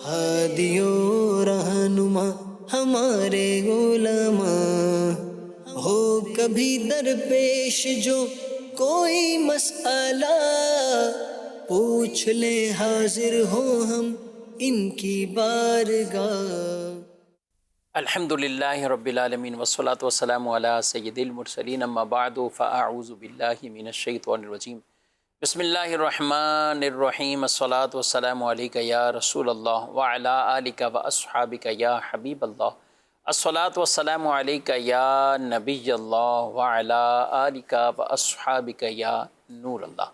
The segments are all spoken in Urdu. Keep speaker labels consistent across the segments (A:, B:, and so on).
A: ہادیوں رہنما ہمارے علماء، ہو کبھی درپیش جو کوئی مسئلہ، پوچھ لے حاضر ہو ہم ان کی بارگاہ۔
B: الحمد للہ رب العالمین والصلاة والسلام علی سید المرسلین، اما بعد فاعوذ باللہ من الشیطان الرجیم، بسم اللہ الرحمن الرحیم، الصلاة والسلام علیک یا رسول اللہ وعلی آلک واصحابک یا حبیب اللہ، الصلاة والسلام علیک یا نبی اللہ وعلی آلک واصحابک یا نور اللہ۔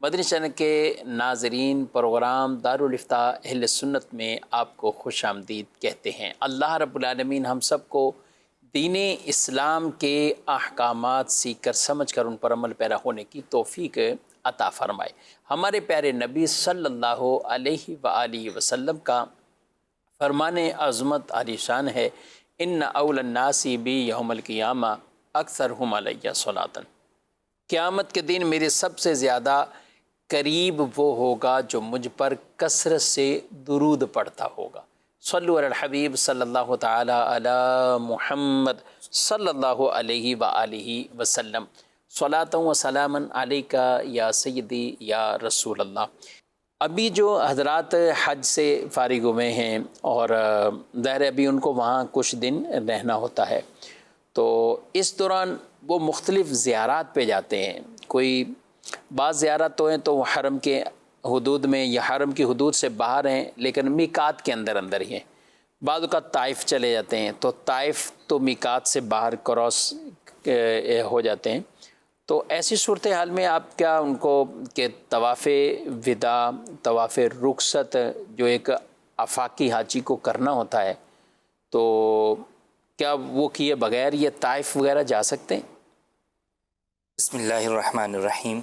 B: مدنی چینل کے ناظرین، پروگرام دارالافتاء اہل سنت میں آپ کو خوش آمدید کہتے ہیں۔ اللہ رب العالمین ہم سب کو دین اسلام کے احکامات سیکھ کر سمجھ کر ان پر عمل پیرا ہونے کی توفیق عطا فرمائے۔ ہمارے پیارے نبی صلی اللہ علیہ وآلہ وسلم کا فرمان عظمت عالی شان ہے، ان اول الناس بی یوم القیامہ اکثرہم علیہ صلاۃ، قیامت کے دن میرے سب سے زیادہ قریب وہ ہوگا جو مجھ پر کثرت سے درود پڑھتا ہوگا۔ صلو علی الحبیب صلی اللہ تعالی علی محمد صلی اللہ علیہ وآلہ وسلم، صلاۃ و سلاما علیک یا سیدی یا رسول اللہ۔ ابھی جو حضرات حج سے فارغ ہوئے ہیں اور ظاہر ہے ابھی ان کو وہاں کچھ دن رہنا ہوتا ہے، تو اس دوران وہ مختلف زیارات پہ جاتے ہیں۔ کوئی بعض زیارت تو ہیں تو وہ حرم کے حدود میں یا حرم کی حدود سے باہر ہیں لیکن میقات کے اندر اندر ہی ہیں۔ بعض اوقات طائف چلے جاتے ہیں تو طائف تو میقات سے باہر کراس ہو جاتے ہیں۔ تو ایسی صورتحال میں آپ کیا ان کو کہ طواف وداع، طواف رخصت جو ایک آفاقی حاجی کو کرنا ہوتا ہے، تو کیا وہ کیے بغیر یہ طائف وغیرہ جا سکتے ہیں؟
C: بسم اللہ الرحمن الرحیم۔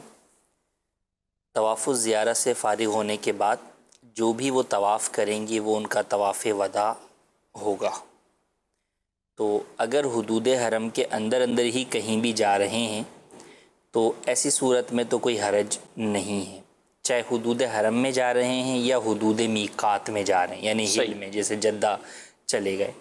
C: طواف الزیارہ سے فارغ ہونے کے بعد جو بھی وہ طواف کریں گی وہ ان کا طواف وداع ہوگا۔ تو اگر حدود حرم کے اندر اندر ہی کہیں بھی جا رہے ہیں تو ایسی صورت میں تو کوئی حرج نہیں ہے، چاہے حدود حرم میں جا رہے ہیں یا حدود میقات میں جا رہے ہیں، یعنی ہل میں جیسے جدہ چلے گئے۔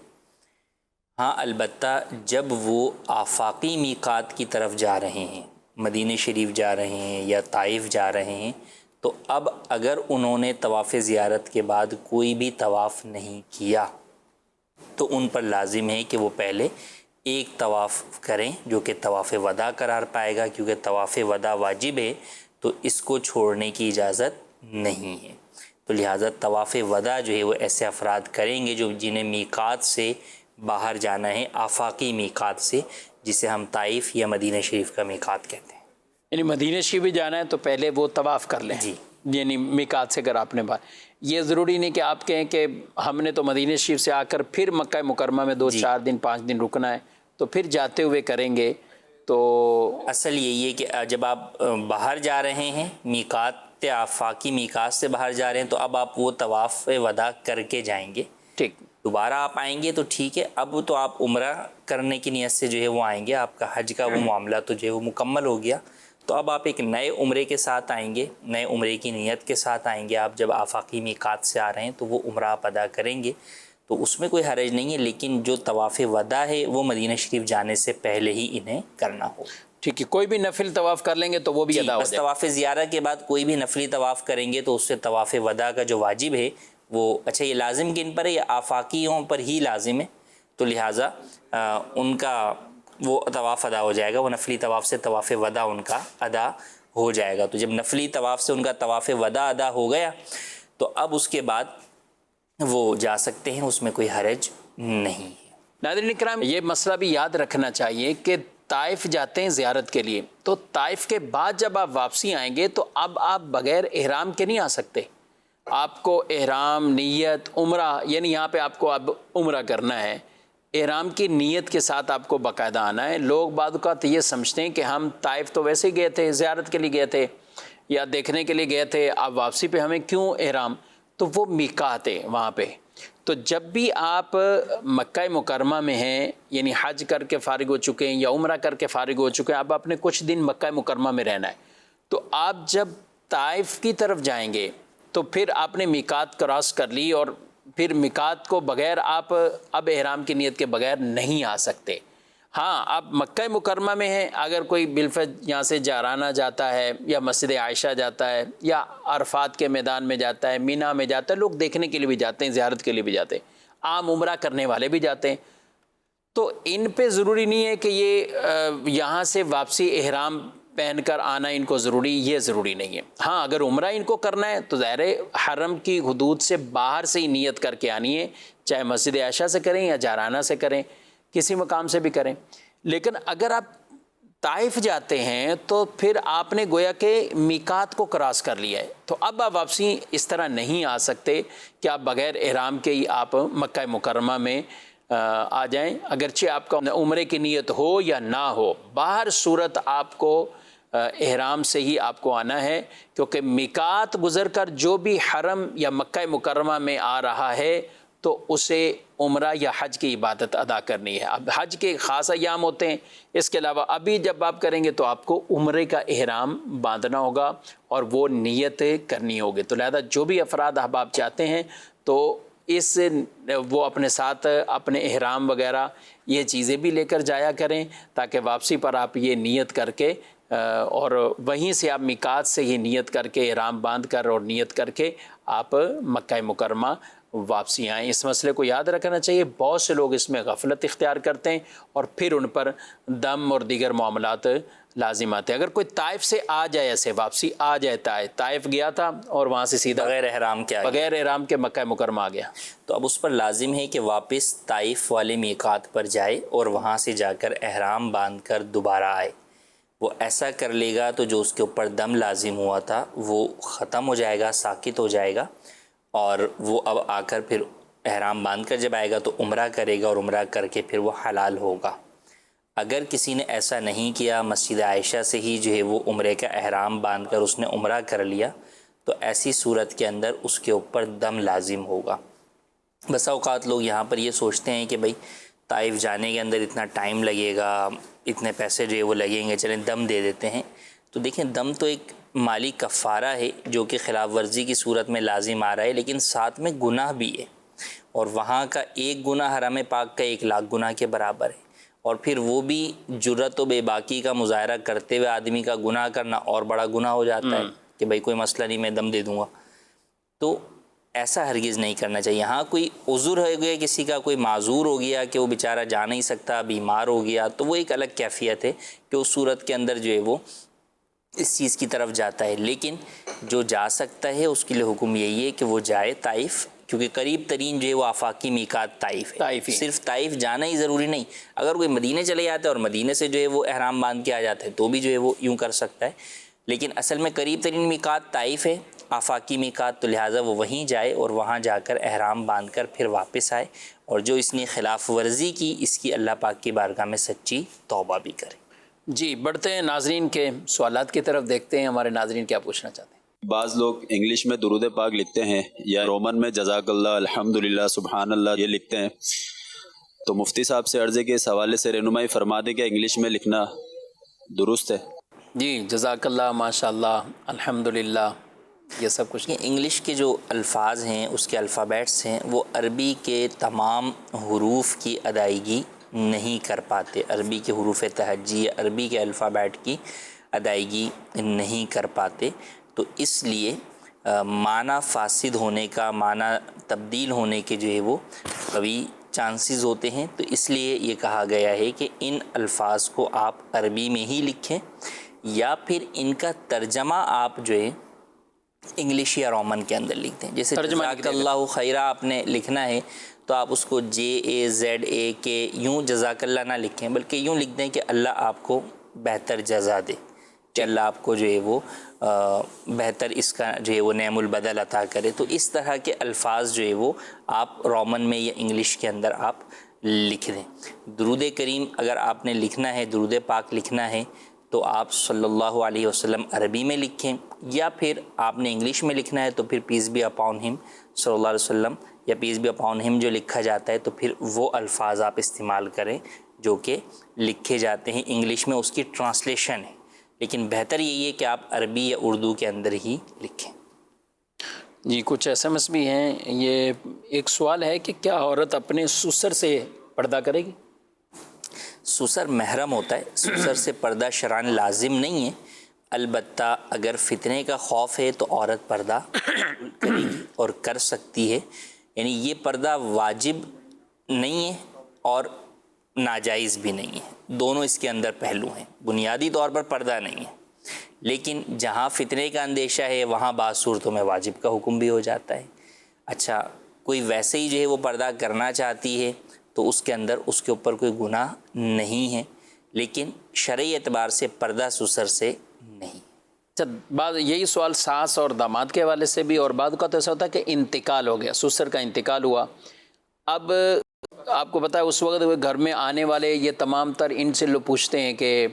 C: ہاں البتہ جب وہ آفاقی میقات کی طرف جا رہے ہیں، مدینہ شریف جا رہے ہیں یا طائف جا رہے ہیں، تو اب اگر انہوں نے طواف زیارت کے بعد کوئی بھی طواف نہیں کیا تو ان پر لازم ہے کہ وہ پہلے ایک طواف کریں جو کہ طواف وداع قرار پائے گا، کیونکہ طواف وداع واجب ہے تو اس کو چھوڑنے کی اجازت نہیں ہے۔ تو لہٰذا طواف وداع جو ہے وہ ایسے افراد کریں گے جو جنہیں میقات سے باہر جانا ہے، آفاقی میقات سے، جسے ہم طائف یا مدینہ شریف کا میقات کہتے ہیں۔
B: یعنی مدینہ شریف بھی جانا ہے تو پہلے وہ طواف کر لیں،
C: جی،
B: یعنی میقات سے اگر آپ نے بات، یہ ضروری نہیں کہ آپ کہیں کہ ہم نے تو مدینہ شریف سے آ کر پھر مکہ مکرمہ میں 2-4 دن 5 دن رکنا ہے تو پھر جاتے ہوئے کریں گے۔ تو
C: اصل یہی ہے کہ جب آپ باہر جا رہے ہیں، میقات آفاقی میقات سے باہر جا رہے ہیں، تو اب آپ وہ طواف وداع کر کے جائیں گے۔
B: ٹھیک،
C: دوبارہ آپ آئیں گے تو ٹھیک ہے، اب تو آپ عمرہ کرنے کی نیت سے جو ہے وہ آئیں گے، آپ کا حج کا وہ معاملہ تو جو ہے وہ مکمل ہو گیا، تو اب آپ ایک نئے عمرے کے ساتھ آئیں گے، نئے عمرے کی نیت کے ساتھ آئیں گے۔ آپ جب آفاقی میقات سے آ رہے ہیں تو وہ عمرہ آپ ادا کریں گے، تو اس میں کوئی حرج نہیں ہے، لیکن جو طواف وداع ہے وہ مدینہ شریف جانے سے پہلے ہی انہیں کرنا ہو۔
B: ٹھیک ہے، کوئی بھی نفل طواف کر لیں گے تو وہ بھی ادا ہو
C: بس
B: جائے۔
C: طواف زیارہ کے بعد کوئی بھی نفلی طواف کریں گے تو اس سے طواف وداع کا جو واجب ہے وہ، اچھا یہ لازم کن پر ہے؟ یا آفاقیوں پر ہی لازم ہے، تو لہٰذا ان کا وہ طواف ادا ہو جائے گا، وہ نفلی طواف سے طواف وداع ان کا ادا ہو جائے گا۔ تو جب نفلی طواف سے ان کا طواف وداع ادا ہو گیا تو اب اس کے بعد وہ جا سکتے ہیں، اس میں کوئی حرج نہیں ہے۔
B: ناظرین کرام، یہ مسئلہ بھی یاد رکھنا چاہیے کہ طائف جاتے ہیں زیارت کے لیے، تو طائف کے بعد جب آپ واپسی آئیں گے تو اب آپ بغیر احرام کے نہیں آ سکتے۔ آپ کو احرام، نیت، عمرہ، یعنی یہاں پہ آپ کو اب عمرہ کرنا ہے، احرام کی نیت کے ساتھ آپ کو باقاعدہ آنا ہے۔ لوگ بعض اوقات یہ سمجھتے ہیں کہ ہم طائف تو ویسے ہی گئے تھے، زیارت کے لیے گئے تھے یا دیکھنے کے لیے گئے تھے، اب واپسی پہ ہمیں کیوں احرام؟ تو وہ میقات ہے وہاں پہ۔ تو جب بھی آپ مکہ مکرمہ میں ہیں، یعنی حج کر کے فارغ ہو چکے ہیں یا عمرہ کر کے فارغ ہو چکے ہیں، اب آپ نے کچھ دن مکہ مکرمہ میں رہنا ہے، تو آپ جب طائف کی طرف جائیں گے تو پھر آپ نے میقات کراس کر لی اور پھر میقات کو بغیر آپ اب احرام کی نیت کے بغیر نہیں آ سکتے۔ ہاں آپ مکہ مکرمہ میں ہیں، اگر کوئی بالفرض یہاں سے جارانہ جاتا ہے یا مسجد عائشہ جاتا ہے یا عرفات کے میدان میں جاتا ہے، مینا میں جاتا ہے، لوگ دیکھنے کے لیے بھی جاتے ہیں، زیارت کے لیے بھی جاتے ہیں، عام عمرہ کرنے والے بھی جاتے ہیں، تو ان پہ ضروری نہیں ہے کہ یہ یہاں سے واپسی احرام پہن کر آنا ان کو ضروری، یہ ضروری نہیں ہے۔ ہاں اگر عمرہ ان کو کرنا ہے تو ظاہر ہے حرم کی حدود سے باہر سے ہی نیت کر کے آنی ہے، چاہے مسجد عائشہ سے کریں یا جارانہ سے کریں، کسی مقام سے بھی کریں۔ لیکن اگر آپ طائف جاتے ہیں تو پھر آپ نے گویا کہ میقات کو کراس کر لیا ہے، تو اب آپ واپسی اس طرح نہیں آ سکتے کہ آپ بغیر احرام کے ہی آپ مکہ مکرمہ میں آ جائیں، اگرچہ آپ کا عمرے کی نیت ہو یا نہ ہو، باہر صورت آپ کو احرام سے ہی آپ کو آنا ہے، کیونکہ میقات گزر کر جو بھی حرم یا مکہ مکرمہ میں آ رہا ہے تو اسے عمرہ یا حج کی عبادت ادا کرنی ہے۔ اب حج کے خاص ایام ہوتے ہیں، اس کے علاوہ ابھی جب آپ کریں گے تو آپ کو عمرے کا احرام باندھنا ہوگا اور وہ نیت کرنی ہوگی، تو لہذا جو بھی افراد احباب چاہتے ہیں تو وہ اپنے ساتھ اپنے احرام وغیرہ یہ چیزیں بھی لے کر جایا کریں، تاکہ واپسی پر آپ یہ نیت کر کے اور وہیں سے آپ میقات سے ہی نیت کر کے احرام باندھ کر اور نیت کر کے آپ مکہ مکرمہ واپسی آئیں۔ اس مسئلے کو یاد رکھنا چاہیے، بہت سے لوگ اس میں غفلت اختیار کرتے ہیں اور پھر ان پر دم اور دیگر معاملات لازم آتے ہیں۔ اگر کوئی طائف سے آ جائے، ایسے واپسی آ جائے، طائف گیا تھا اور وہاں سے سیدھا
C: بغیر احرام کے
B: بغیر احرام کے مکہ مکرمہ آ گیا،
C: تو اب اس پر لازم ہے کہ واپس طائف والے میقات پر جائے اور وہاں سے جا کر احرام باندھ کر دوبارہ آئے۔ وہ ایسا کر لے گا تو جو اس کے اوپر دم لازم ہوا تھا وہ ختم ہو جائے گا، ساکت ہو جائے گا، اور وہ اب آ کر پھر احرام باندھ کر جب آئے گا تو عمرہ کرے گا اور عمرہ کر کے پھر وہ حلال ہوگا۔ اگر کسی نے ایسا نہیں کیا، مسجد عائشہ سے ہی جو ہے وہ عمرے کا احرام باندھ کر اس نے عمرہ کر لیا، تو ایسی صورت کے اندر اس کے اوپر دم لازم ہوگا۔ بسا اوقات لوگ یہاں پر یہ سوچتے ہیں کہ بھئی طائف جانے کے اندر اتنا ٹائم لگے گا، اتنے پیسے جو ہے وہ لگیں گے، چلیں دم دے دیتے ہیں۔ تو دیکھیں دم تو ایک مالی کفارہ ہے جو کہ خلاف ورزی کی صورت میں لازم آ رہا ہے، لیکن ساتھ میں گناہ بھی ہے، اور وہاں کا ایک گناہ حرم پاک کا 1,00,000 گناہ کے برابر ہے، اور پھر وہ بھی جرأت و بے باکی کا مظاہرہ کرتے ہوئے آدمی کا گناہ کرنا اور بڑا گناہ ہو جاتا ہے کہ بھئی کوئی مسئلہ نہیں، میں دم دے دوں گا۔ تو ایسا ہرگز نہیں کرنا چاہیے۔ ہاں کوئی عذر ہو گیا، کسی کا کوئی معذور ہو گیا کہ وہ بیچارہ جا نہیں سکتا، بیمار ہو گیا، تو وہ ایک الگ کیفیت ہے کہ اس صورت کے اندر جو ہے وہ اس چیز کی طرف جاتا ہے، لیکن جو جا سکتا ہے اس کے لیے حکم یہی ہے کہ وہ جائے طائف، کیونکہ قریب ترین جو ہے وہ آفاقی میقات طائف ہے۔ صرف طائف جانا ہی ضروری نہیں، اگر کوئی مدینے چلے جاتا ہے اور مدینے سے جو ہے وہ احرام باندھ کے آ جاتا ہے تو بھی جو ہے وہ یوں کر سکتا ہے، لیکن اصل میں قریب ترین میقات طائف ہے، آفاقی میقات، تو لہٰذا وہ وہیں جائے اور وہاں جا کر احرام باندھ کر پھر واپس آئے، اور جو اس نے خلاف ورزی کی اس کی اللہ پاک کی بارگاہ میں سچی توبہ بھی کرے۔
B: جی بڑھتے ہیں ناظرین کے سوالات کی طرف، دیکھتے ہیں ہمارے ناظرین کیا پوچھنا چاہتے ہیں۔
D: بعض لوگ انگلش میں درود پاک لکھتے ہیں یا رومن میں جزاک اللہ، الحمدللہ، سبحان اللہ یہ لکھتے ہیں، تو مفتی صاحب سے عرض ہے کہ اس حوالے سے رہنمائی فرما دیں کہ انگلش میں لکھنا درست ہے؟
B: جی جزاک اللہ، ماشاء اللہ، الحمدللہ، یہ سب کچھ
C: یہ انگلش کے جو الفاظ ہیں، اس کے الفابیٹس ہیں، وہ عربی کے تمام حروف کی ادائیگی نہیں کر پاتے، عربی کے حروف تہجی، عربی کے الفابیٹ کی ادائیگی نہیں کر پاتے، تو اس لیے معنی فاسد ہونے کا، معنی تبدیل ہونے کے جو ہے وہ قوی چانسز ہوتے ہیں، تو اس لیے یہ کہا گیا ہے کہ ان الفاظ کو آپ عربی میں ہی لکھیں، یا پھر ان کا ترجمہ آپ جو ہے انگلش یا رومن کے اندر لکھتے ہیں۔ جیسے جزاک اللہ خیرہ آپ نے لکھنا ہے تو آپ اس کو JAZAK یوں جزاک اللہ نہ لکھیں، بلکہ یوں لکھ دیں کہ اللہ آپ کو بہتر جزا دے، کہ اللہ آپ کو جو ہے وہ بہتر اس کا جو ہے وہ نعم البدل عطا کرے۔ تو اس طرح کے الفاظ جو ہے وہ آپ رومن میں یا انگلش کے اندر آپ لکھ دیں۔ درود کریم اگر آپ نے لکھنا ہے، درود پاک لکھنا ہے، تو آپ صلی اللہ علیہ وسلم عربی میں لکھیں، یا پھر آپ نے انگلش میں لکھنا ہے تو پھر پیس بی اپان ہم صلی اللہ علیہ وسلم یا پیس بی اپان ہم جو لکھا جاتا ہے تو پھر وہ الفاظ آپ استعمال کریں جو کہ لکھے جاتے ہیں انگلش میں، اس کی ٹرانسلیشن ہے، لیکن بہتر یہی ہے کہ آپ عربی یا اردو کے اندر ہی لکھیں۔
B: جی کچھ SMS بھی ہیں. یہ ایک سوال ہے کہ کیا عورت اپنے سسر سے پردہ کرے گی؟
C: سسر محرم ہوتا ہے، سسر سے پردہ شرعاً لازم نہیں ہے، البتہ اگر فتنے کا خوف ہے تو عورت پردہ کرے گی اور کر سکتی ہے. یعنی یہ پردہ واجب نہیں ہے اور ناجائز بھی نہیں ہے، دونوں اس کے اندر پہلو ہیں. بنیادی طور پر پردہ نہیں ہے، لیکن جہاں فتنے کا اندیشہ ہے وہاں بعض صورتوں میں واجب کا حکم بھی ہو جاتا ہے. اچھا کوئی ویسے ہی جو ہے وہ پردہ کرنا چاہتی ہے تو اس کے اندر اس کے اوپر کوئی گناہ نہیں ہے، لیکن شرعی اعتبار سے پردہ سسر سے نہیں.
B: اچھا بعض یہی سوال ساس اور داماد کے حوالے سے بھی، اور بعض کا تو ایسا ہوتا ہے کہ انتقال ہو گیا، سسر کا انتقال ہوا، اب آپ کو پتہ ہے اس وقت گھر میں آنے والے یہ تمام تر ان سے لوگ پوچھتے ہیں کہ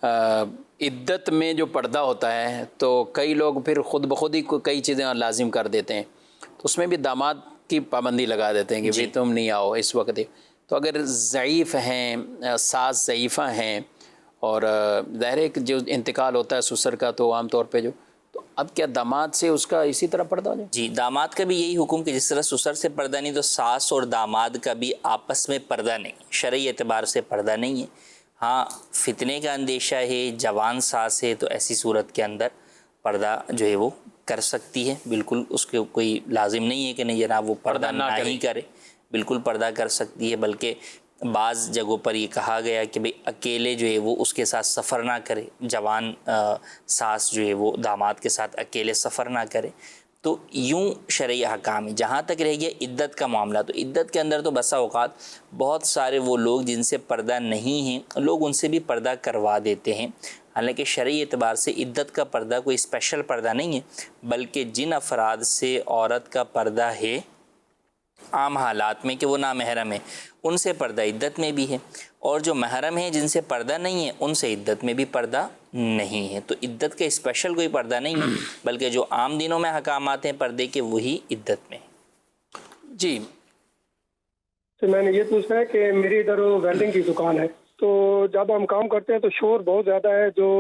B: عدت میں جو پردہ ہوتا ہے تو کئی لوگ پھر خود بخود ہی کئی چیزیں لازم کر دیتے ہیں، تو اس میں بھی داماد کی پابندی لگا دیتے ہیں کہ بھئی تم نہیں آؤ اس وقت. تو اگر ضعیف ہیں، ساس ضعیفہ ہیں، اور ظاہر ہے کہ جو انتقال ہوتا ہے سسر کا تو عام طور پہ تو اب کیا داماد سے اس کا اسی طرح پردہ ہو جائے؟
C: جی داماد کا بھی یہی حکم کہ جس طرح سسر سے پردہ نہیں تو ساس اور داماد کا بھی آپس میں پردہ نہیں، شرعی اعتبار سے پردہ نہیں ہے. ہاں فتنے کا اندیشہ ہے، جوان ساس ہے، تو ایسی صورت کے اندر پردہ جو ہے وہ کر سکتی ہے، بالکل اس کے کوئی لازم نہیں ہے کہ نہیں جناب وہ پردہ نہ ہی کرے، بالکل پردہ کر سکتی ہے. بلکہ بعض جگہوں پر یہ کہا گیا کہ بھئی اکیلے جو ہے وہ اس کے ساتھ سفر نہ کرے، جوان ساس جو ہے وہ داماد کے ساتھ اکیلے سفر نہ کرے. تو یوں شرعی احکام ہے. جہاں تک رہ گیا عدت کا معاملہ، تو عدت کے اندر تو بسا اوقات بہت سارے وہ لوگ جن سے پردہ نہیں ہیں لوگ ان سے بھی پردہ کروا دیتے ہیں. حالانکہ شرعی اعتبار سے عدت کا پردہ کوئی اسپیشل پردہ نہیں ہے، بلکہ جن افراد سے عورت کا پردہ ہے عام حالات میں کہ وہ نامحرم ہے ان سے پردہ عدت میں بھی ہے، اور جو محرم ہیں جن سے پردہ نہیں ہے ان سے عدت میں بھی پردہ نہیں ہے. تو عدت کا اسپیشل کوئی پردہ نہیں ہے، بلکہ جو عام دنوں میں حکامات ہیں پردے کے وہی عدت میں.
B: جی
E: تو میں نے یہ پوچھنا ہے کہ میری ادھر ویلڈنگ کی دکان ہے، تو جب ہم کام کرتے ہیں تو شور بہت زیادہ ہے جو،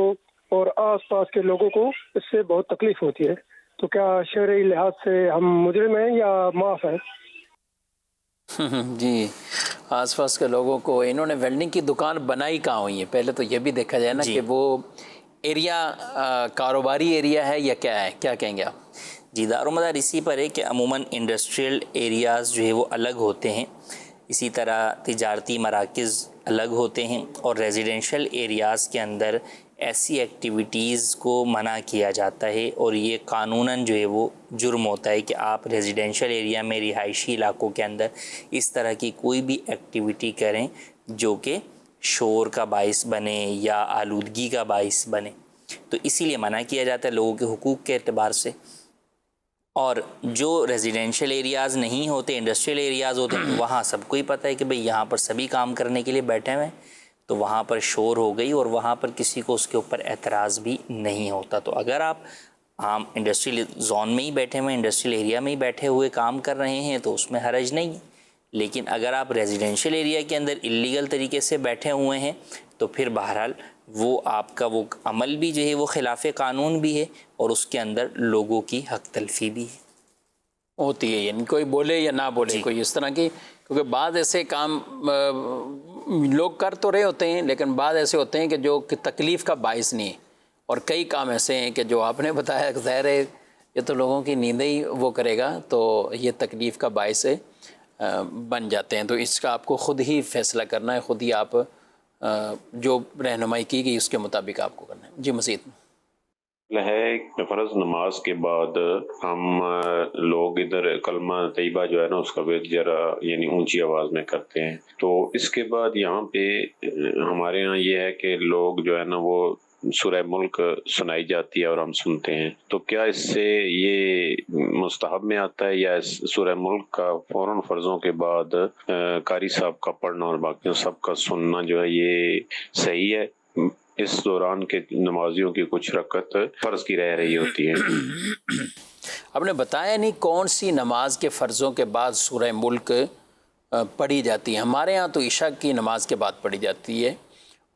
E: اور آس پاس کے لوگوں کو اس سے بہت تکلیف ہوتی ہے، تو کیا شرعی لحاظ سے ہم مجرم ہیں یا معاف ہیں؟
B: جی آس پاس کے لوگوں کو انہوں نے ویلڈنگ کی دکان بنائی کہاں ہوئی ہے؟ پہلے تو یہ بھی دیکھا جائے نا کہ وہ ایریا کاروباری ایریا ہے یا کیا ہے، کیا کہیں گے آپ؟
C: جی دار و مدار اسی پر ہے کہ عموماً انڈسٹریل ایریاز جو ہے وہ الگ ہوتے ہیں، اسی طرح تجارتی مراکز الگ ہوتے ہیں، اور ریزیڈینشل ایریاز کے اندر ایسی ایکٹیویٹیز کو منع کیا جاتا ہے، اور یہ قانوناً جو ہے وہ جرم ہوتا ہے کہ آپ ریزیڈینشل ایریا میں رہائشی علاقوں کے اندر اس طرح کی کوئی بھی ایکٹیویٹی کریں جو کہ شور کا باعث بنے یا آلودگی کا باعث بنے. تو اسی لیے منع کیا جاتا ہے لوگوں کے حقوق کے اعتبار سے. اور جو ریزیڈینشل ایریاز نہیں ہوتے، انڈسٹریل ایریاز ہوتے ہیں، وہاں سب کو ہی پتہ ہے کہ بھئی یہاں پر سبھی کام کرنے کے لیے بیٹھے ہوئے ہیں، تو وہاں پر شور ہو گئی اور وہاں پر کسی کو اس کے اوپر اعتراض بھی نہیں ہوتا. تو اگر آپ عام انڈسٹریل زون میں ہی بیٹھے ہوئے، انڈسٹریل ایریا میں ہی بیٹھے ہوئے کام کر رہے ہیں تو اس میں حرج نہیں ہے. لیکن اگر آپ ریزیڈینشل ایریا کے اندر اللیگل طریقے سے بیٹھے ہوئے ہیں تو پھر بہرحال وہ آپ کا وہ عمل بھی جو ہے وہ خلاف قانون بھی ہے، اور اس کے اندر لوگوں کی حق تلفی بھی
B: ہوتی ہے. یعنی کوئی بولے یا نہ بولے کوئی اس طرح کی، کیونکہ بعض ایسے کام لوگ کر تو رہے ہوتے ہیں لیکن بعض ایسے ہوتے ہیں کہ جو کہ تکلیف کا باعث نہیں ہے، اور کئی کام ایسے ہیں کہ جو آپ نے بتایا ظاہر ہے یہ تو لوگوں کی نیندیں ہی وہ کرے گا تو یہ تکلیف کا باعث بن جاتے ہیں. تو اس کا آپ کو خود ہی فیصلہ کرنا ہے، خود ہی آپ جو رہنمائی کی گئی اس کے مطابق آپ کو کرنا ہے. جی مزید
F: ہے فرض نماز کے بعد ہم لوگ ادھر کلمہ طیبہ جو ہے نا اس کا وید ذرا یعنی اونچی آواز میں کرتے ہیں، تو اس کے بعد یہاں پہ ہمارے ہاں یہ ہے کہ لوگ جو ہے نا وہ سورہ ملک سنائی جاتی ہے اور ہم سنتے ہیں، تو کیا اس سے یہ مستحب میں آتا ہے، یا سورہ ملک کا فوراً فرضوں کے بعد قاری صاحب کا پڑھنا اور باقیوں سب کا سننا جو ہے یہ صحیح ہے؟ اس دوران کے نمازیوں کی کچھ رکعت فرض کی رہ رہی ہوتی ہے.
B: آپ نے بتایا نہیں کون سی نماز کے فرضوں کے بعد سورہ ملک پڑھی جاتی ہے. ہمارے ہاں تو عشاء کی نماز کے بعد پڑھی جاتی ہے،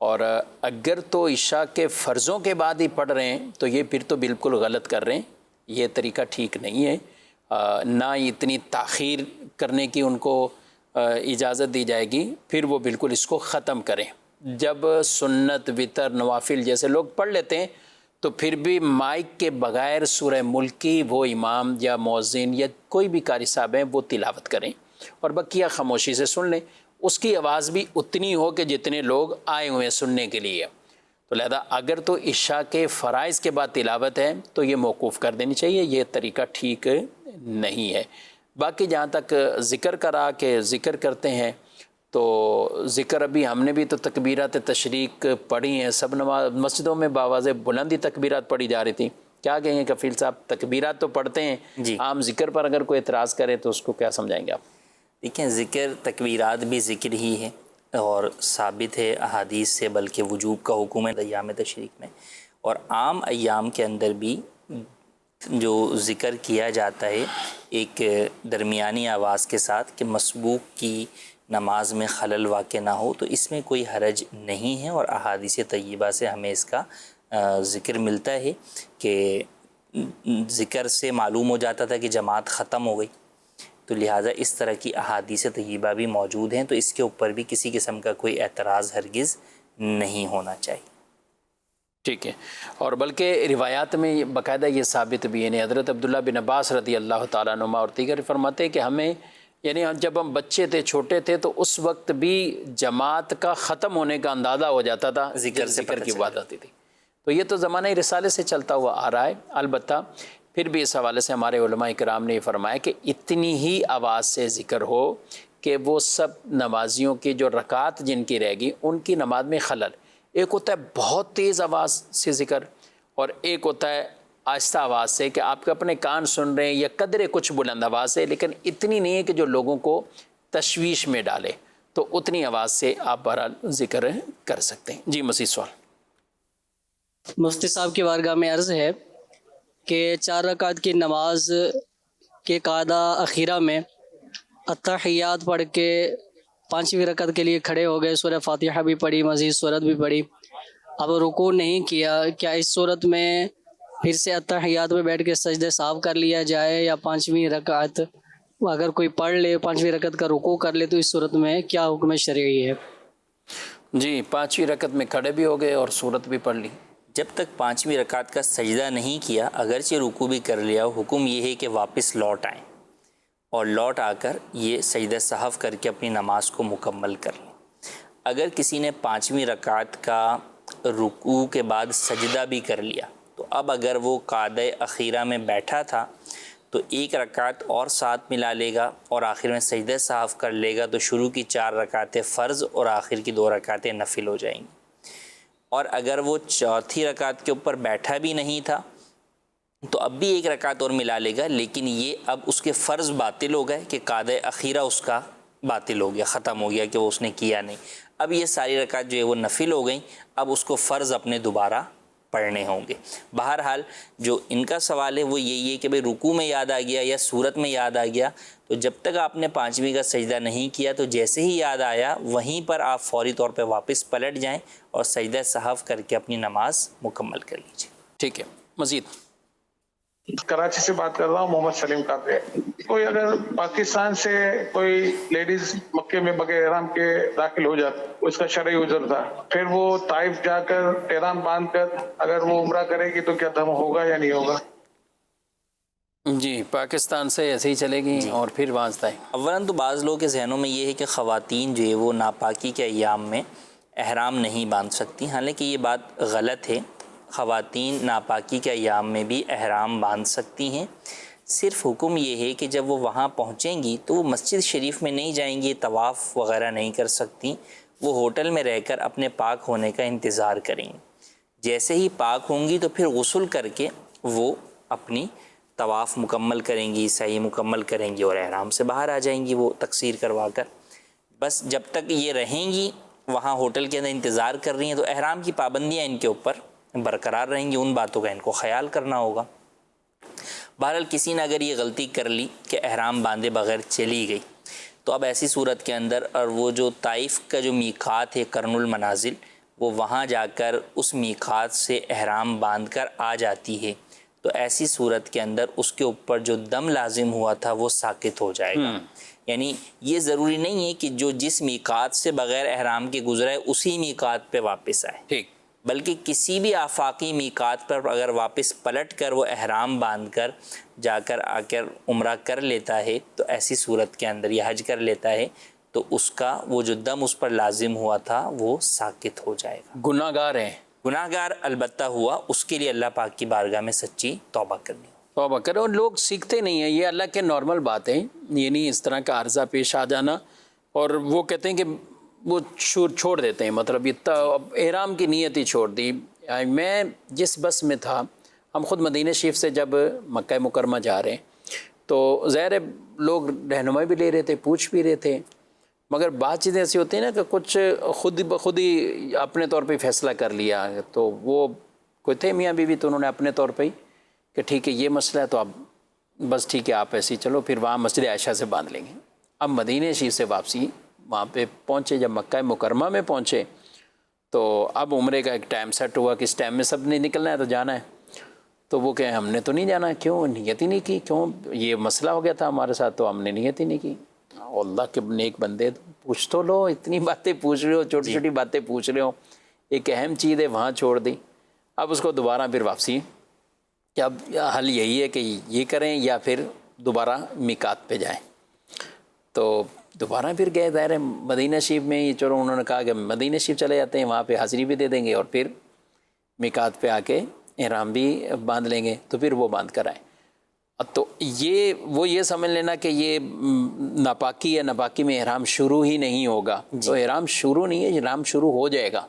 B: اور اگر تو عشاء کے فرضوں کے بعد ہی پڑھ رہے ہیں تو یہ پھر تو بالکل غلط کر رہے ہیں، یہ طریقہ ٹھیک نہیں ہے. نہ اتنی تاخیر کرنے کی ان کو اجازت دی جائے گی، پھر وہ بالکل اس کو ختم کریں۔ جب سنت، وطر، نوافل جیسے لوگ پڑھ لیتے ہیں تو پھر بھی مائک کے بغیر سورہ ملک کی وہ امام یا مؤذن یا کوئی بھی قاری صاحب ہیں وہ تلاوت کریں اور بقیہ خاموشی سے سن لیں۔ اس کی آواز بھی اتنی ہو کہ جتنے لوگ آئے ہوئے ہیں سننے کے لیے۔ تو لہذا اگر تو عشاء کے فرائض کے بعد تلاوت ہے تو یہ موقوف کر دینی چاہیے، یہ طریقہ ٹھیک نہیں ہے۔ باقی جہاں تک ذکر کرا کہ ذکر کرتے ہیں تو ذکر ابھی ہم نے بھی تو تکبیرات تشریق پڑھی ہیں، سب نماز مسجدوں میں بآواز بلندی تکبیرات پڑھی جا رہی تھیں۔ کیا کہیں گے کفیل صاحب؟ تکبیرات تو پڑھتے ہیں
C: جی،
B: عام ذکر پر اگر کوئی اعتراض کرے تو اس کو کیا سمجھائیں گے آپ؟
C: دیکھیں ذکر تکبیرات بھی ذکر ہی ہے اور ثابت ہے احادیث سے، بلکہ وجوب کا حکم ہے ایام تشریق میں، اور عام ایام کے اندر بھی جو ذکر کیا جاتا ہے ایک درمیانی آواز کے ساتھ کہ مسبوق کی نماز میں خلل واقع نہ ہو، تو اس میں کوئی حرج نہیں ہے، اور احادیث طیبہ سے ہمیں اس کا ذکر ملتا ہے کہ ذکر سے معلوم ہو جاتا تھا کہ جماعت ختم ہو گئی، تو لہٰذا اس طرح کی احادیث طیبہ بھی موجود ہیں، تو اس کے اوپر بھی کسی قسم کا کوئی اعتراض ہرگز نہیں ہونا چاہیے۔
B: ٹھیک ہے، اور بلکہ روایات میں باقاعدہ یہ ثابت بھی ہے، حضرت عبداللہ بن عباس رضی اللہ تعالیٰ عنہما اور دیگر فرماتے ہیں کہ ہمیں یعنی جب ہم بچے تھے، چھوٹے تھے، تو اس وقت بھی جماعت کا ختم ہونے کا اندازہ ہو جاتا تھا ذکر کی بات آتی تھی۔ تو یہ تو زمانہ رسالے سے چلتا ہوا آ رہا ہے۔ البتہ پھر بھی اس حوالے سے ہمارے علماء کرام نے یہ فرمایا کہ اتنی ہی آواز سے ذکر ہو کہ وہ سب نمازیوں کی جو رکعت جن کی رہ گی ان کی نماز میں خلل، ایک ہوتا ہے بہت تیز آواز سے ذکر اور ایک ہوتا ہے آہستہ آواز سے کہ آپ کے اپنے کان سن رہے ہیں یا قدرے کچھ بلند آواز سے، لیکن اتنی نہیں ہے کہ جو لوگوں کو تشویش میں ڈالے، تو اتنی آواز سے آپ بہرحال ذکر کر سکتے ہیں۔ جی مزید سوال؟
G: مفتی صاحب کی بارگاہ میں عرض ہے کہ 4 رکعت کی نماز کے قاعدہ اخیرہ میں التحیات پڑھ کے 5ویں رکعت کے لیے کھڑے ہو گئے، سورہ فاتحہ بھی پڑھی، مزید سورت بھی پڑھی، اب رکوع نہیں کیا، کیا اس صورت میں پھر سے التحیات میں بیٹھ کے سجدے صاف کر لیا جائے، یا 5ویں رکعت اگر کوئی پڑھ لے 5ویں رکعت کا رکوع کر لے تو اس صورت میں کیا حکم شرعی ہے؟
B: جی 5ویں رکعت میں کھڑے بھی ہو گئے اور سورت بھی پڑھ لی۔
C: جب تک 5ویں رکعت کا سجدہ نہیں کیا، اگرچہ رکوع بھی کر لیا، حکم یہ ہے کہ واپس لوٹ آئیں اور لوٹ آ کر یہ سجدہ سہو کر کے اپنی نماز کو مکمل کر لیں۔ اگر کسی نے 5ویں رکعت کا رکوع کے بعد سجدہ بھی کر لیا، تو اب اگر وہ قاعدہ اخیرہ میں بیٹھا تھا تو 1 رکعت اور ساتھ ملا لے گا اور آخر میں سجدہ سہو کر لے گا، تو شروع کی 4 رکعتیں فرض اور آخر کی 2 رکعتیں نفل ہو جائیں گی۔ اور اگر وہ 4تھی رکعت کے اوپر بیٹھا بھی نہیں تھا تو اب بھی 1 رکعت اور ملا لے گا، لیکن یہ اب اس کے فرض باطل ہو گئے کہ قاعدہ اخیرہ اس کا باطل ہو گیا، ختم ہو گیا کہ وہ اس نے کیا نہیں۔ اب یہ ساری رکعت جو ہے وہ نفل ہو گئیں، اب اس کو فرض اپنے دوبارہ پڑھنے ہوں گے۔ بہرحال جو ان کا سوال ہے وہ یہی ہے کہ بھئی رکوع میں یاد آ گیا یا سورت میں یاد آ گیا، تو جب تک آپ نے 5ویں کا سجدہ نہیں کیا تو جیسے ہی یاد آیا وہیں پر آپ فوری طور پہ واپس پلٹ جائیں اور سجدہ سہو کر کے اپنی نماز مکمل کر لیجیے۔
B: ٹھیک ہے، مزید؟
H: کراچی سے بات کر رہا ہوں، محمد سلیم کافی۔ کوئی اگر پاکستان سے کوئی لیڈیز مکے میں بغیر احرام کے داخل ہو جاتی، اس کا شرعی عذر تھا، پھر وہ طائف جا کر احرام باندھ کر اگر وہ عمرہ کرے گی تو کیا دم ہوگا یا نہیں ہوگا؟
B: جی پاکستان سے ایسے ہی چلے گی اور پھر وہاں سے
C: اولاً تو بعض لوگوں کے ذہنوں میں یہ ہے کہ خواتین جو ہے وہ ناپاکی کے ایام میں احرام نہیں باندھ سکتی، حالانکہ یہ بات غلط ہے۔ خواتین ناپاکی کے ایام میں بھی احرام باندھ سکتی ہیں، صرف حکم یہ ہے کہ جب وہ وہاں پہنچیں گی تو وہ مسجد شریف میں نہیں جائیں گی، طواف وغیرہ نہیں کر سکتی، وہ ہوٹل میں رہ کر اپنے پاک ہونے کا انتظار کریں گی۔ جیسے ہی پاک ہوں گی تو پھر غسل کر کے وہ اپنی طواف مکمل کریں گی، سعی مکمل کریں گی اور احرام سے باہر آ جائیں گی وہ تقصیر کروا کر۔ بس جب تک یہ رہیں گی وہاں ہوٹل کے اندر انتظار کر رہی ہیں تو احرام کی پابندیاں ان کے اوپر برقرار رہیں گی، ان باتوں کا ان کو خیال کرنا ہوگا۔ بہرحال کسی نے اگر یہ غلطی کر لی کہ احرام باندھے بغیر چلی گئی، تو اب ایسی صورت کے اندر اور وہ جو طائف کا جو میقات ہے قرن المنازل، وہ وہاں جا کر اس میقات سے احرام باندھ کر آ جاتی ہے، تو ایسی صورت کے اندر اس کے اوپر جو دم لازم ہوا تھا وہ ساکت ہو جائے گا. یعنی یہ ضروری نہیں ہے کہ جو جس میقات سے بغیر احرام کے گزرا ہے اسی میقات پہ واپس آئے،
B: ٹھیک،
C: بلکہ کسی بھی آفاقی میقات پر اگر واپس پلٹ کر وہ احرام باندھ کر جا کر آ کر عمرہ کر لیتا ہے تو ایسی صورت کے اندر یا حج کر لیتا ہے تو اس کا وہ جو دم اس پر لازم ہوا تھا وہ ساکت ہو جائے گا.
B: گناہ گار ہیں،
C: گناہ گار البتہ ہوا، اس کے لیے اللہ پاک کی بارگاہ میں سچی توبہ کرنی ہو.
B: توبہ کرے. اور لوگ سیکھتے نہیں ہیں، یہ اللہ کے نارمل بات ہے، یہ نہیں اس طرح کا عرضہ پیش آ جانا. اور وہ کہتے ہیں کہ وہ چھوڑ دیتے ہیں، مطلب احرام کی نیت ہی چھوڑ دی. میں جس بس میں تھا، ہم خود مدینہ شریف سے جب مکہ مکرمہ جا رہے ہیں تو ظاہر لوگ رہنمائی بھی لے رہے تھے، پوچھ بھی رہے تھے، مگر بعض چیزیں ایسی ہوتی ہیں نا کہ کچھ خود بخود ہی اپنے طور پہ فیصلہ کر لیا. تو وہ کوئی تھے میاں بیوی، تو انہوں نے اپنے طور پہ ہی کہ ٹھیک ہے یہ مسئلہ ہے تو اب بس ٹھیک ہے آپ ایسے ہی چلو، پھر وہاں مسجد عائشہ سے باندھ لیں گے. اب مدینہ شریف سے واپسی وہاں پہ پہنچے، جب مکہ مکرمہ میں پہنچے تو اب عمرے کا ایک ٹائم سیٹ ہوا کہ اس ٹائم میں سب نے نکلنا ہے تو جانا ہے. تو وہ کہیں ہم نے تو نہیں جانا. کیوں؟ نیت ہی نہیں کی. کیوں؟ یہ مسئلہ ہو گیا تھا ہمارے ساتھ تو ہم نے نیت ہی نہیں کی. اللہ کے نیک بندے پوچھ تو لو، اتنی باتیں پوچھ رہے ہو، چھوٹی چھوٹی باتیں پوچھ رہے ہو، ایک اہم چیز ہے وہاں چھوڑ دی. اب اس کو دوبارہ پھر واپسی کہ اب حل یہی ہے کہ یہ کریں یا پھر دوبارہ میقات پہ جائیں. تو دوبارہ پھر گئے، ظاہر ہے مدینہ شریف میں ہی چلو، انہوں نے کہا کہ مدینہ شریف چلے جاتے ہیں، وہاں پہ حاضری بھی دے دیں گے اور پھر میقات پہ آ کے احرام بھی باندھ لیں گے. تو پھر وہ باندھ کر آئے. تو یہ سمجھ لینا کہ یہ ناپاکی ہے، ناپاکی میں احرام شروع ہی نہیں ہوگا. تو احرام شروع نہیں ہے، احرام شروع ہو جائے گا.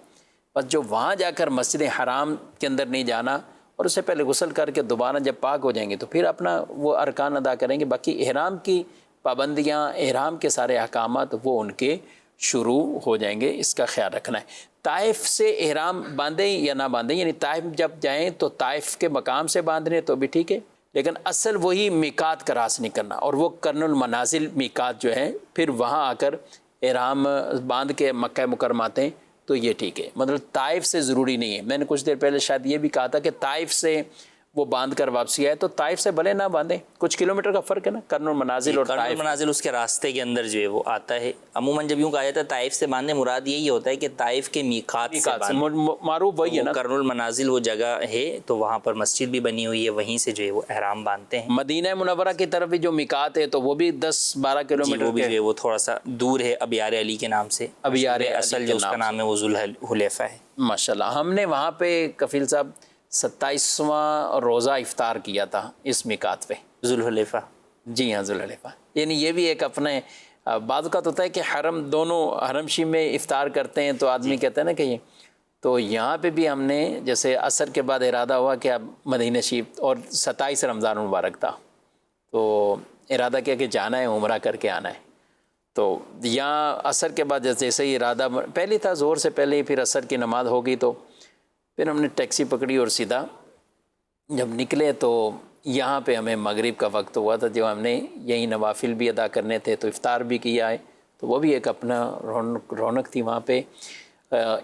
B: بس جو وہاں جا کر مسجد حرام کے اندر نہیں جانا اور اس سے پہلے غسل کر کے دوبارہ جب پاک ہو جائیں گے تو پھر اپنا وہ ارکان ادا کریں گے. باقی احرام کی پابندیاں، احرام کے سارے احکامات وہ ان کے شروع ہو جائیں گے. اس کا خیال رکھنا ہے. طائف سے احرام باندھیں یا نہ باندھیں، یعنی طائف جب جائیں تو طائف کے مقام سے باندھنے تو بھی ٹھیک ہے، لیکن اصل وہی میقات کا راس نہیں کرنا. اور وہ کرن المنازل میقات جو ہے پھر وہاں آ کر احرام باندھ کے مکہ مکرمہ آتے ہیں تو یہ ٹھیک ہے. مطلب طائف سے ضروری نہیں ہے. میں نے کچھ دیر پہلے شاید یہ بھی کہا تھا کہ طائف سے وہ باندھ کر واپسی آئے تو طائف سے بھلے نہ باندھیں، کچھ کلومیٹر کا فرق ہے نا کرن المنازل اور
C: کرن
B: طائف.
C: المنازل اس کے راستے کے اندر جو ہے وہ آتا ہے. عموماً جب یوں کہا جاتا ہے طائف سے باندھنے، مراد یہی ہوتا ہے کہ طائف کے میقات سے باندھیں.
B: معروف وہی ہے نا.
C: کرن المنازل وہ جگہ ہے تو وہاں پر مسجد بھی بنی ہوئی ہے، وہیں سے جو ہے وہ احرام باندھتے ہیں.
B: مدینہ منورہ کی طرف بھی جو میقات ہے تو وہ بھی 10-12 کلومیٹر
C: وہ بھی جو ہے وہ تھوڑا سا دور ہے، ابیار علی کے نام سے.
B: ابیار
C: اصل جو اس کا نام ہے وہ ذوالحلیفہ ہے.
B: ماشاءاللہ. ہم نے وہاں پہ کفیل صاحب 27واں روزہ افطار کیا تھا اس میقات پہ.
C: ذوالحلیفہ.
B: جی ہاں، ذوالحلیفہ. یعنی یہ بھی ایک اپنے بعض اوقات ہوتا ہے کہ حرم دونوں حرم شریف میں افطار کرتے ہیں تو آدمی کہتا ہے نا کہ یہ تو یہاں پہ بھی ہم نے جیسے عصر کے بعد ارادہ ہوا کہ اب مدینہ شریف، اور 27 رمضان مبارک تھا تو ارادہ کیا کہ جانا ہے، عمرہ کر کے آنا ہے. تو یہاں عصر کے بعد جیسے ہی ارادہ پہلے تھا، زور سے پہلے ہی پھر عصر کی نماز ہو گئی تو پھر ہم نے ٹیکسی پکڑی اور سیدھا جب نکلے تو یہاں پہ ہمیں مغرب کا وقت ہوا تھا. جو ہم نے یہی نوافل بھی ادا کرنے تھے تو افطار بھی کیا ہے تو وہ بھی ایک اپنا رونق تھی وہاں پہ.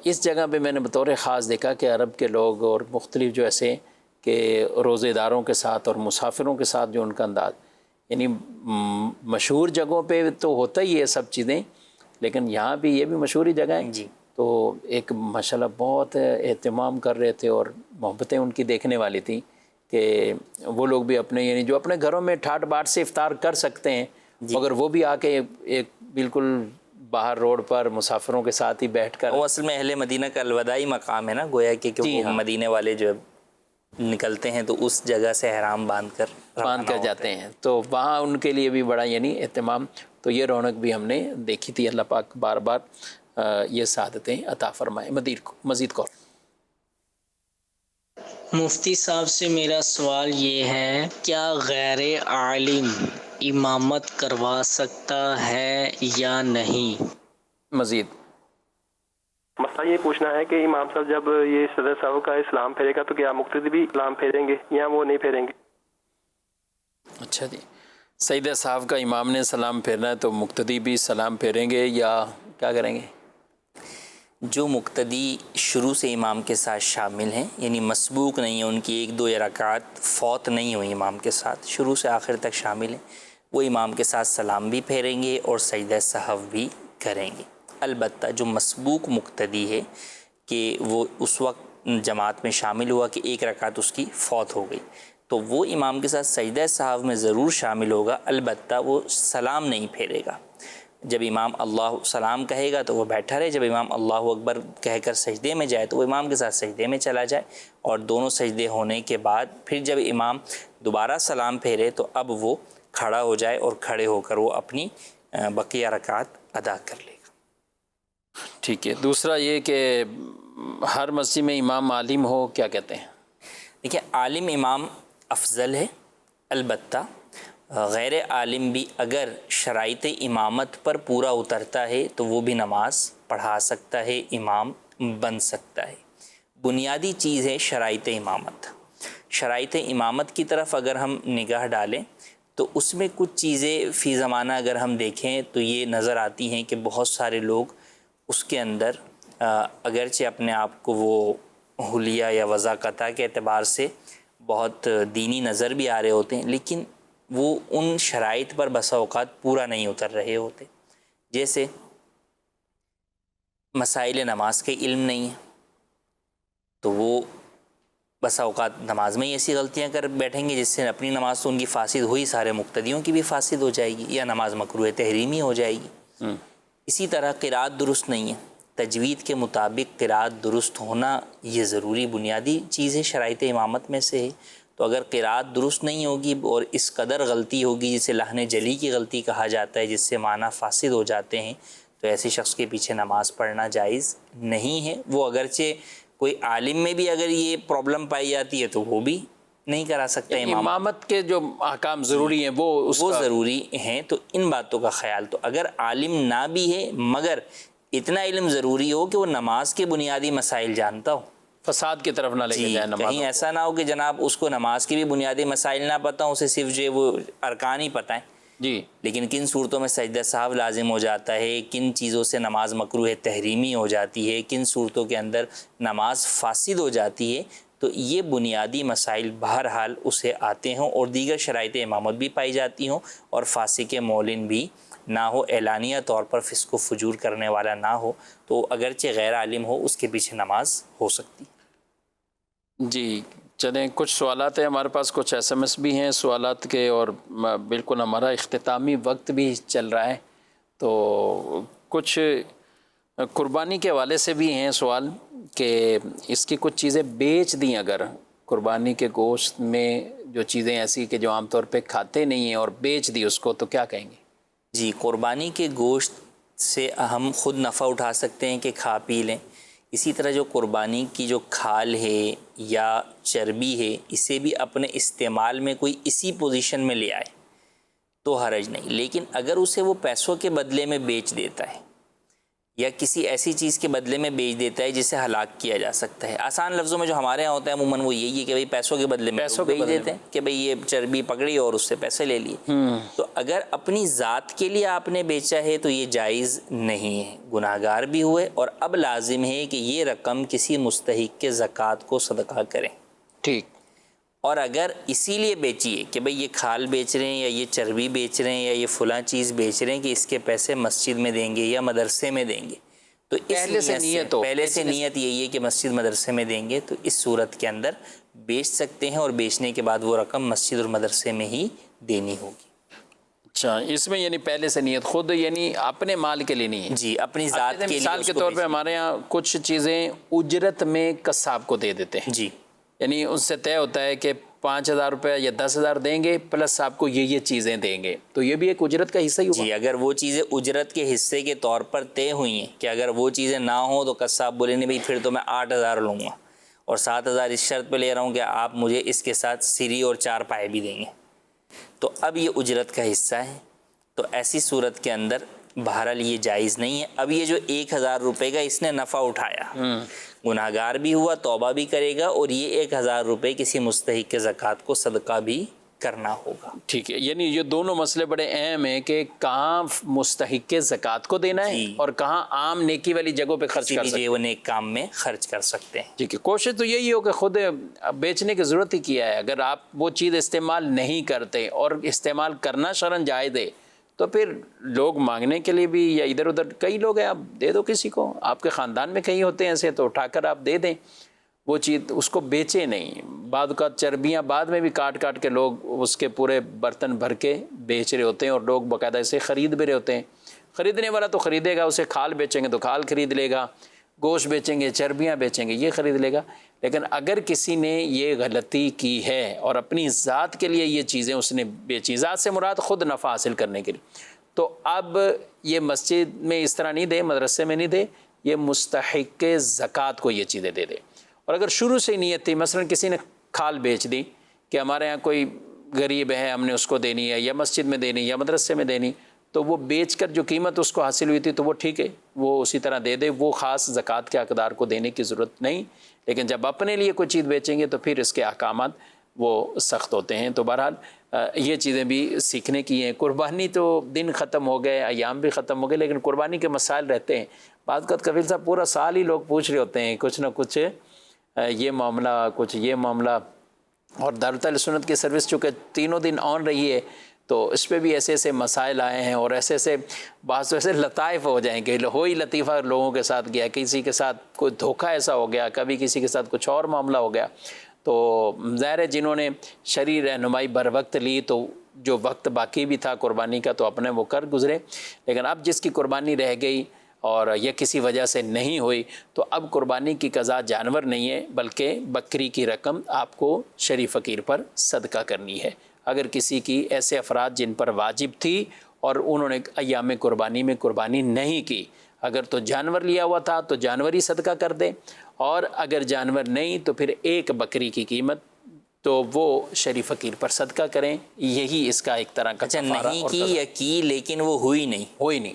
B: اس جگہ پہ میں نے بطور خاص دیکھا کہ عرب کے لوگ اور مختلف جو ایسے کہ روزے داروں کے ساتھ اور مسافروں کے ساتھ جو ان کا انداز، یعنی مشہور جگہوں پہ تو ہوتا ہی ہے سب چیزیں، لیکن یہاں بھی یہ بھی مشہوری جگہ ہیں.
C: جی.
B: تو ایک ماشاءاللہ بہت اہتمام کر رہے تھے اور محبتیں ان کی دیکھنے والی تھیں کہ وہ لوگ بھی اپنے یعنی جو اپنے گھروں میں ٹھاٹ باٹ سے افطار کر سکتے ہیں مگر وہ بھی آ کے ایک بالکل باہر روڈ پر مسافروں کے ساتھ ہی بیٹھ کر.
C: وہ اصل میں اہل مدینہ کا الوداعی مقام ہے نا، گویا کہ وہ مدینے والے جو نکلتے ہیں تو اس جگہ سے احرام باندھ کر
B: جاتے ہیں تو وہاں ان کے لیے بھی بڑا یعنی اہتمام. تو یہ رونق بھی ہم نے دیکھی تھی. اللہ پاک بار بار یہ سعادتیں عطا فرمائے. مزید کور.
G: مفتی صاحب سے میرا سوال یہ ہے، کیا غیر عالم امامت کروا سکتا ہے یا نہیں؟
B: مزید
E: مسئلہ یہ پوچھنا ہے کہ امام صاحب جب یہ صدر صاحب کا اسلام پھیرے گا تو کیا مقتدی بھی اسلام پھیریں گے یا وہ نہیں پھیریں گے؟
B: اچھا جی، سیدہ صاحب کا امام نے سلام پھیرنا ہے تو مقتدی بھی سلام پھیریں گے یا کیا کریں گے؟
C: جو مقتدی شروع سے امام کے ساتھ شامل ہیں، یعنی مسبوق نہیں ہیں، ان کی 1-2 رکعات فوت نہیں ہوئی امام کے ساتھ، شروع سے آخر تک شامل ہیں، وہ امام کے ساتھ سلام بھی پھیریں گے اور سجدہ سہو بھی کریں گے۔ البتہ جو مسبوق مقتدی ہے کہ وہ اس وقت جماعت میں شامل ہوا کہ 1 رکعت اس کی فوت ہو گئی، تو وہ امام کے ساتھ سجدہ سہو میں ضرور شامل ہوگا، البتہ وہ سلام نہیں پھیرے گا۔ جب امام اللہ سلام کہے گا تو وہ بیٹھا رہے، جب امام اللہ اکبر کہہ کر سجدے میں جائے تو وہ امام کے ساتھ سجدے میں چلا جائے، اور دونوں سجدے ہونے کے بعد پھر جب امام دوبارہ سلام پھیرے تو اب وہ کھڑا ہو جائے اور کھڑے ہو کر وہ اپنی بقیہ رکعات ادا کر لے گا۔
B: ٹھیک ہے۔ دوسرا یہ کہ ہر مسجد میں امام عالم ہو، کیا کہتے ہیں؟
C: دیکھیں، عالم امام افضل ہے، البتہ غیر عالم بھی اگر شرائط امامت پر پورا اترتا ہے تو وہ بھی نماز پڑھا سکتا ہے، امام بن سکتا ہے۔ بنیادی چیز ہے شرائط امامت۔ شرائط امامت کی طرف اگر ہم نگاہ ڈالیں تو اس میں کچھ چیزیں فی زمانہ اگر ہم دیکھیں تو یہ نظر آتی ہیں کہ بہت سارے لوگ اس کے اندر اگرچہ اپنے آپ کو وہ حلیہ یا وضاقتہ کے اعتبار سے بہت دینی نظر بھی آ رہے ہوتے ہیں، لیکن وہ ان شرائط پر بسا اوقات پورا نہیں اتر رہے ہوتے۔ جیسے مسائل نماز کے علم نہیں ہے تو وہ بسا اوقات نماز میں ہی ایسی غلطیاں کر بیٹھیں گے جس سے اپنی نماز تو ان کی فاسد ہوئی، سارے مقتدیوں کی بھی فاسد ہو جائے گی، یا نماز مکروہ تحریمی ہو جائے گی۔ اسی طرح قرات درست نہیں ہے، تجوید کے مطابق قرات درست ہونا یہ ضروری بنیادی چیز ہے، شرائط امامت میں سے ہے۔ تو اگر قرات درست نہیں ہوگی اور اس قدر غلطی ہوگی جسے لحن جلی کی غلطی کہا جاتا ہے، جس سے معنی فاسد ہو جاتے ہیں، تو ایسے شخص کے پیچھے نماز پڑھنا جائز نہیں ہے۔ وہ اگرچہ کوئی عالم میں بھی اگر یہ پرابلم پائی جاتی ہے تو وہ بھی نہیں کرا سکتا۔
B: امامت کے جو احکام ضروری ہیں وہ
C: ضروری ہیں، تو ان باتوں کا خیال، تو اگر عالم نہ بھی ہے مگر اتنا علم ضروری ہو کہ وہ نماز کے بنیادی مسائل جانتا ہو،
B: فساد کی طرف نہ لے کے جائے نماز۔
C: کہیں ایسا نہ ہو کہ جناب اس کو نماز کے بھی بنیادی مسائل نہ پتہ ہوں، اسے صرف جو وہ ارکان ہی پتہ ہیں،
B: جی،
C: لیکن کن صورتوں میں سجدہ سہو لازم ہو جاتا ہے، کن چیزوں سے نماز مکروہ تحریمی ہو جاتی ہے، کن صورتوں کے اندر نماز فاسد ہو جاتی ہے، تو یہ بنیادی مسائل بہرحال اسے آتے ہوں اور دیگر شرائط امامت بھی پائی جاتی ہوں، اور فاسق مولن بھی نہ ہو، اعلانیہ طور پر فسق و فجور کرنے والا نہ ہو، تو اگرچہ غیر عالم ہو اس کے پیچھے نماز ہو سکتی۔
B: جی چلیں، کچھ سوالات ہیں ہمارے پاس، کچھ SMS بھی ہیں سوالات کے، اور بالکل ہمارا اختتامی وقت بھی چل رہا ہے، تو کچھ قربانی کے حوالے سے بھی ہیں سوال کہ اس کی کچھ چیزیں بیچ دیں، اگر قربانی کے گوشت میں جو چیزیں ایسی کہ جو عام طور پہ کھاتے نہیں ہیں اور بیچ دی اس کو، تو کیا کہیں گے؟
C: جی، قربانی کے گوشت سے ہم خود نفع اٹھا سکتے ہیں کہ کھا پی لیں، اسی طرح جو قربانی کی جو کھال ہے یا چربی ہے اسے بھی اپنے استعمال میں کوئی اسی پوزیشن میں لے آئے تو حرج نہیں، لیکن اگر اسے وہ پیسوں کے بدلے میں بیچ دیتا ہے یا کسی ایسی چیز کے بدلے میں بیچ دیتا ہے جسے ہلاک کیا جا سکتا ہے، آسان لفظوں میں جو ہمارے ہاں ہوتا ہے عموماً وہ یہی ہے کہ بھئی پیسوں کے بدلے میں بیچ دیتے ہیں کہ بھئی یہ چربی پکڑی اور اس سے پیسے لے لیے، تو اگر اپنی ذات کے لیے آپ نے بیچا ہے تو یہ جائز نہیں ہے، گناہگار بھی ہوئے، اور اب لازم ہے کہ یہ رقم کسی مستحق کے زکوٰۃ کو صدقہ کریں۔
B: ٹھیک۔
C: اور اگر اسی لیے بیچیے کہ بھئی یہ کھال بیچ رہے ہیں یا یہ چربی بیچ رہے ہیں یا یہ فلاں چیز بیچ رہے ہیں کہ اس کے پیسے مسجد میں دیں گے یا مدرسے میں دیں گے، تو پہلے سے نیت یہی ہے کہ مسجد مدرسے میں دیں گے، تو اس صورت کے اندر بیچ سکتے ہیں، اور بیچنے کے بعد وہ رقم مسجد اور مدرسے میں ہی دینی ہوگی۔
B: اچھا، اس میں یعنی پہلے سے نیت خود یعنی اپنے مال کے لیے نہیں ہے؟
C: جی، اپنی ذات کے لیے۔
B: مثال کے طور پہ ہمارے ہاں کچھ چیزیں اجرت میں قصاب کو دے دیتے ہیں،
C: جی،
B: یعنی ان سے طے ہوتا ہے کہ 5,000 روپے یا 10,000 دیں گے پلس آپ کو یہ چیزیں دیں گے، تو یہ بھی ایک اجرت کا حصہ ہی ہوگا؟
C: جی، اگر وہ چیزیں اجرت کے حصے کے طور پر طے ہوئی ہیں کہ اگر وہ چیزیں نہ ہوں تو قصاب بولے نہیں بھائی پھر تو میں 8,000 لوں گا، اور 7,000 اس شرط پہ لے رہا ہوں کہ آپ مجھے اس کے ساتھ سری اور 4 پائے بھی دیں گے، تو اب یہ اجرت کا حصہ ہے، تو ایسی صورت کے اندر بہرحال یہ جائز نہیں ہے۔ اب یہ جو 1,000 روپے کا اس نے نفع اٹھایا، گناہگار بھی ہوا، توبہ بھی کرے گا، اور یہ 1,000 روپے کسی مستحق کے زکوٰۃ کو صدقہ بھی کرنا ہوگا.
B: ٹھیک ہے، یعنی یہ دونوں مسئلے بڑے اہم ہیں کہ کہاں مستحق زکوٰۃ کو دینا ہے اور کہاں عام نیکی والی جگہوں پہ خرچ کر سکتے ہیں،
C: وہ نیک کام میں خرچ کر سکتے ہیں.
B: ٹھیک ہے. کوشش تو یہی ہو کہ خود بیچنے کی ضرورت ہی کیا ہے. اگر آپ وہ چیز استعمال نہیں کرتے اور استعمال کرنا شرعاً جائز ہے تو پھر لوگ مانگنے کے لیے بھی یا ادھر ادھر کئی لوگ ہیں، آپ دے دو کسی کو. آپ کے خاندان میں کئی ہوتے ہیں ایسے، تو اٹھا کر آپ دے دیں. وہ چیز اس کو بیچے نہیں. بعد اوقات چربیاں بعد میں بھی کاٹ کاٹ کے لوگ اس کے پورے برتن بھر کے بیچ رہے ہوتے ہیں اور لوگ باقاعدہ اسے خرید بھی رہے ہوتے ہیں. خریدنے والا تو خریدے گا، اسے کھال بیچیں گے تو کھال خرید لے گا، گوشت بیچیں گے، چربیاں بیچیں گے، یہ خرید لے گا. لیکن اگر کسی نے یہ غلطی کی ہے اور اپنی ذات کے لیے یہ چیزیں اس نے بیچی، ذات سے مراد خود نفع حاصل کرنے کے لیے، تو اب یہ مسجد میں اس طرح نہیں دے، مدرسے میں نہیں دے، یہ مستحق زکوٰۃ کو یہ چیزیں دے دے. اور اگر شروع سے نیت تھی، مثلا کسی نے کھال بیچ دی کہ ہمارے ہاں کوئی غریب ہے، ہم نے اس کو دینی ہے، یا مسجد میں دینی یا مدرسے میں دینی، تو وہ بیچ کر جو قیمت اس کو حاصل ہوئی تھی تو وہ ٹھیک ہے، وہ اسی طرح دے دے، وہ خاص زکوٰۃ کے حقدار کو دینے کی ضرورت نہیں. لیکن جب اپنے لیے کوئی چیز بیچیں گے تو پھر اس کے احکامات وہ سخت ہوتے ہیں. تو بہرحال یہ چیزیں بھی سیکھنے کی ہیں. قربانی تو دن ختم ہو گئے، ایام بھی ختم ہو گئے، لیکن قربانی کے مسائل رہتے ہیں. بعض اوقات کفیل صاحب پورا سال ہی لوگ پوچھ رہے ہوتے ہیں کچھ نہ کچھ، یہ معاملہ کچھ یہ معاملہ. اور دارالتعلیم سنت کی سروس چونکہ تینوں دن آن رہی ہے تو اس پہ بھی ایسے ایسے مسائل آئے ہیں اور ایسے ایسے بعض ایسے لطائف ہو جائیں کہ ہو ہی لطیفہ لوگوں کے ساتھ گیا، کسی کے ساتھ کوئی دھوکہ ایسا ہو گیا، کبھی کسی کے ساتھ کچھ اور معاملہ ہو گیا. تو ظاہر ہے جنہوں نے شرعی رہنمائی بر وقت لی تو جو وقت باقی بھی تھا قربانی کا تو اپنے وہ کر گزرے. لیکن اب جس کی قربانی رہ گئی اور یہ کسی وجہ سے نہیں ہوئی تو اب قربانی کی قضا جانور نہیں ہے بلکہ بکری کی رقم آپ کو شرعی فقیر پر صدقہ کرنی ہے. اگر کسی کی ایسے افراد جن پر واجب تھی اور انہوں نے ایام قربانی میں قربانی نہیں کی، اگر تو جانور لیا ہوا تھا تو جانور ہی صدقہ کر دے، اور اگر جانور نہیں تو پھر ایک بکری کی قیمت تو وہ شرعی فقیر پر صدقہ کریں. یہی اس کا ایک طرح کا کفارہ.
C: نہیں کی یا کی لیکن وہ ہوئی نہیں،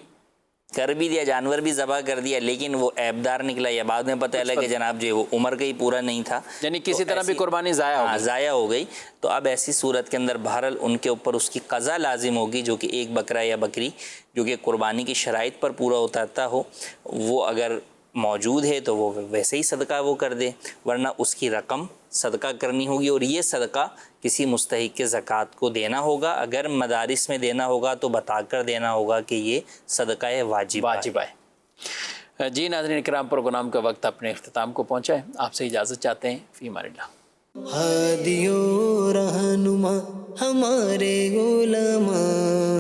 C: کر بھی دیا، جانور بھی ذبح کر دیا لیکن وہ عیبدار نکلا، یا بعد میں پتہ چلا کہ جناب جو وہ عمر کا ہی پورا نہیں تھا،
B: یعنی کسی طرح بھی قربانی ضائع
C: ہو گئی. تو اب ایسی صورت کے اندر بہرحال ان کے اوپر اس کی قضا لازم ہوگی، جو کہ ایک بکرا یا بکری جو کہ قربانی کی شرائط پر پورا اترتا ہو، وہ اگر موجود ہے تو وہ ویسے ہی صدقہ وہ کر دے، ورنہ اس کی رقم صدقہ کرنی ہوگی. اور یہ صدقہ کسی مستحق کے زکوٰۃ کو دینا ہوگا. اگر مدارس میں دینا ہوگا تو بتا کر دینا ہوگا کہ یہ صدقہ واجب
B: ہے. جی ناظرین کرام، پروگرام کا وقت اپنے اختتام کو پہنچا ہے. آپ سے اجازت چاہتے ہیں. فی امان اللہ.
A: ہادی و رہنما ہمارے علماء،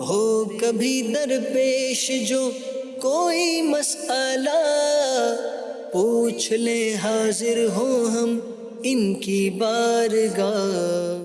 A: ہو کبھی درپیش جو کوئی مسئلہ، پوچھ لیں حاضر ہوں ہم ان کی بارگاہ.